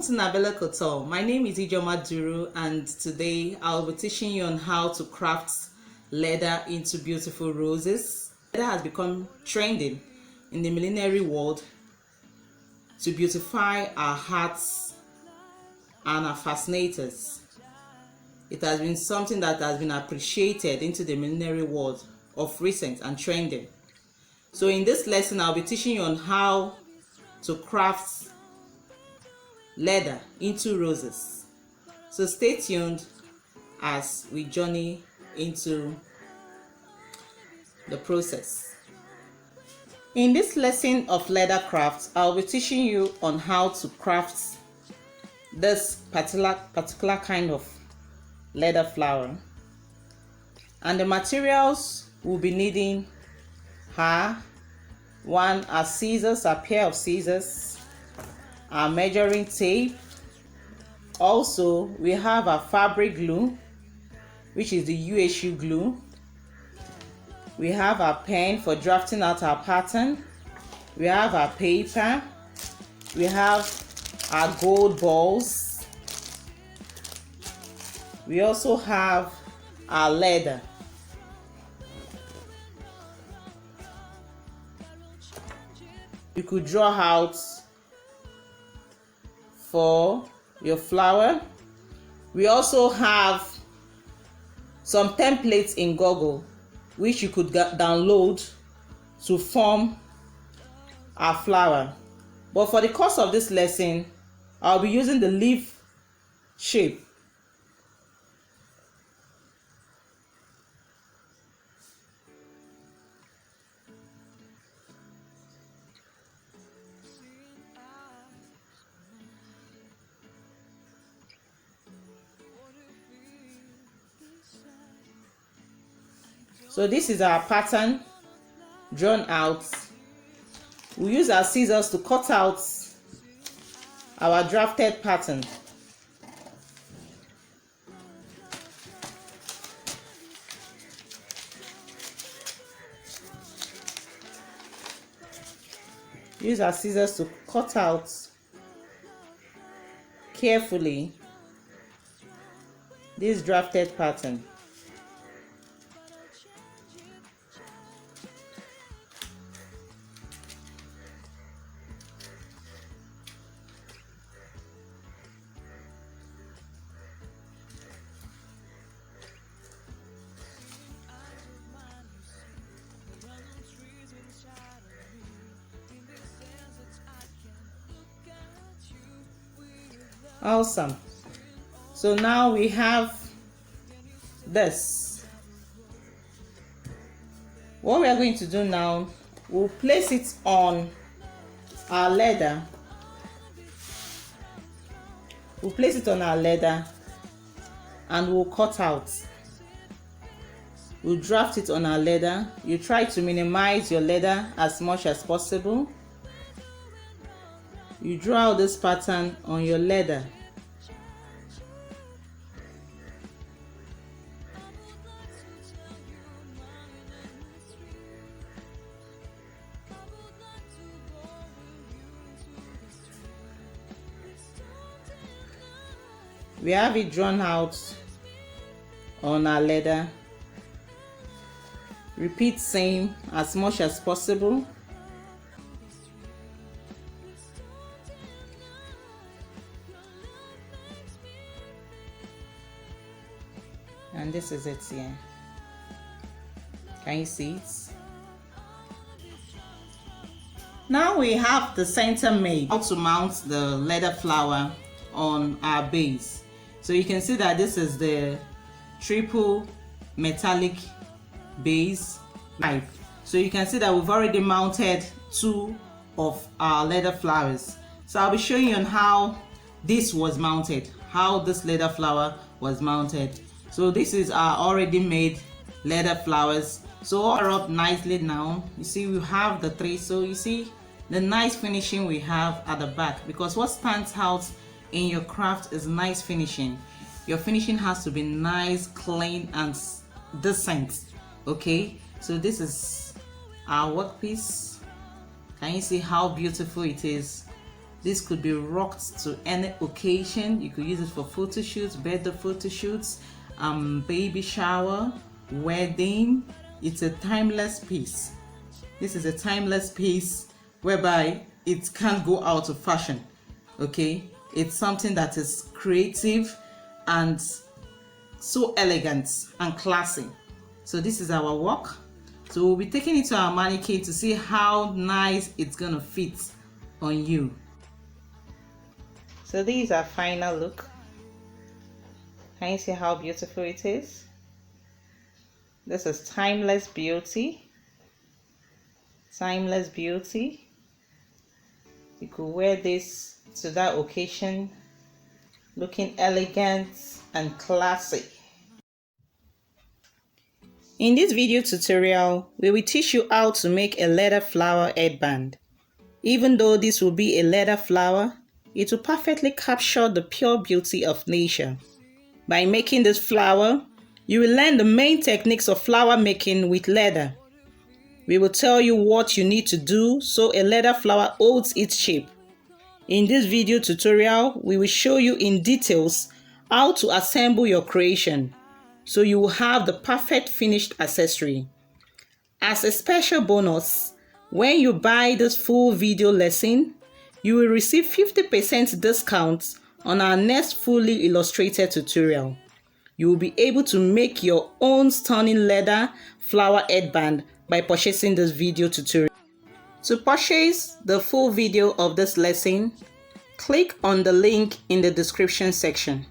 Welcome to Nabella Couture. My name is Ijoma Duru, and today I'll be teaching you on how to craft leather into beautiful roses. Leather has become trending in the millinery world to beautify our hearts and our fascinators. It has been something that has been appreciated into the millinery world of recent and trending. So in this lesson, I'll be teaching you on how to craft leather into roses. So stay tuned as we journey into the process. In this lesson of leather crafts, I'll be teaching you on how to craft this particular kind of leather flower, and the materials we'll be needing are a scissors, a pair of scissors, our measuring tape. Also, we have a fabric glue, which is the UHU glue. We have a pen for drafting out our pattern. We have our paper. We have our gold balls. We also have our leather. You could draw out for your flower. We also have some templates in Google which you could download to form our flower. But for the course of this lesson, I'll be using the leaf shape. So this is our pattern drawn out. We use our scissors to cut out our drafted pattern. Use our scissors to cut out carefully this drafted pattern. Awesome. So now we have this. What we are going to do now, we'll place it on our leather. We'll place it on our leather and we'll cut out. We'll draft it on our leather. You try to minimize your leather as much as possible. You draw out this pattern on your leather. We have it drawn out on our leather. Repeat same as much as possible. And this is it here. Can you see it? Now we have the center made. How to mount the leather flower on our base. So you can see that this is the triple metallic base knife. So you can see that we've already mounted two of our leather flowers. So I'll be showing you on how this was mounted, how this leather flower was mounted. So this is our already made leather flowers. So all are up nicely now. You see we have the three. So you see the nice finishing we have at the back, because what stands out in your craft is nice finishing. Your finishing has to be nice, clean and decent. Okay, so this is our workpiece. Can you see how beautiful it is? This could be rocked to any occasion. You could use it for photo shoots, birthday photo shoots, baby shower, wedding. It's a timeless piece. This is a timeless piece whereby it can't go out of fashion. Okay, it's something that is creative and so elegant and classy. So this is our work. So we'll be taking it to our mannequin to see how nice it's gonna fit on you. So this is our final look. Can you see how beautiful it is? This is timeless beauty. Timeless beauty. You could wear this to that occasion looking elegant and classy. In this video tutorial, we will teach you how to make a leather flower headband. Even though this will be a leather flower, it will perfectly capture the pure beauty of nature. By making this flower, you will learn the main techniques of flower making with leather. We will tell you what you need to do so a leather flower holds its shape. In this video tutorial, we will show you in details how to assemble your creation, so you will have the perfect finished accessory. As a special bonus, when you buy this full video lesson, you will receive 50% discount on our next fully illustrated tutorial. You will be able to make your own stunning leather flower headband by purchasing this video tutorial. To purchase the full video of this lesson, click on the link in the description section.